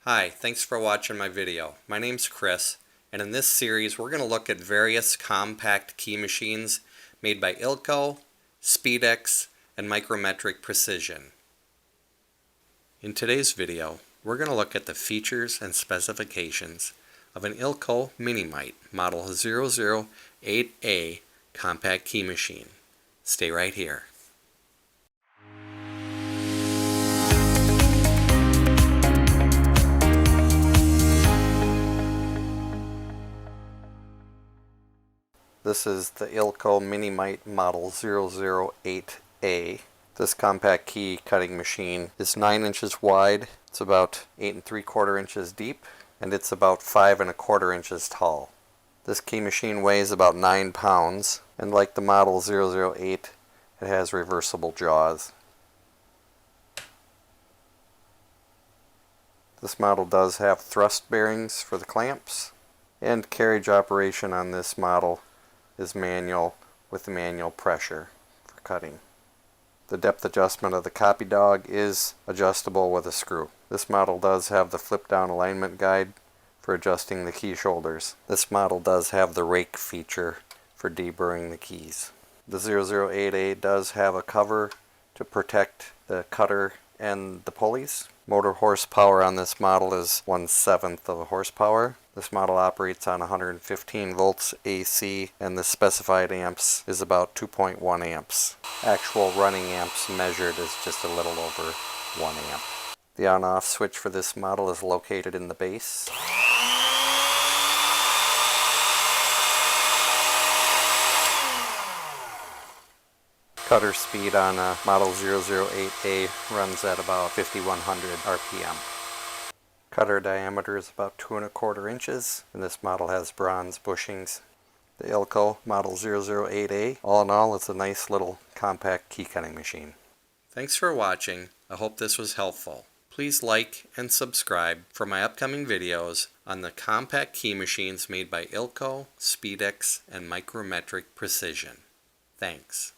Hi, thanks for watching my video. My name's Chris, and in this series we're going to look at various compact key machines made by Ilco, Speedex, and Micrometric Precision. In today's video, we're going to look at the features and specifications of an Ilco Minimite Model 008A compact key machine. Stay right here. This is the Ilco Minimite Model 008A. This compact key cutting machine is 9 inches wide, it's about 8 3/4 inches deep, and it's about 5 1/4 inches tall. This key machine weighs about 9 pounds, and like the Model 008, it has reversible jaws. This model does have thrust bearings for the clamps, and carriage operation on this model is manual with manual pressure for cutting. The depth adjustment of the copy dog is adjustable with a screw. This model does have the flip down alignment guide for adjusting the key shoulders. This model does have the rake feature for deburring the keys. The 008A does have a cover to protect the cutter and the pulleys. Motor horsepower on this model is 1/7 of a horsepower. This model operates on 115 volts AC, and the specified amps is about 2.1 amps. Actual running amps measured is just a little over 1 amp. The on-off switch for this model is located in the base. Cutter speed on a Model 008A runs at about 5100 RPM. Cutter diameter is about 2 1/4 inches, and this model has bronze bushings. The Ilco Model 008A, all in all, it's a nice little compact key cutting machine. Thanks for watching. I hope this was helpful. Please like and subscribe for my upcoming videos on the compact key machines made by Ilco, Speedex, and Micrometric Precision. Thanks.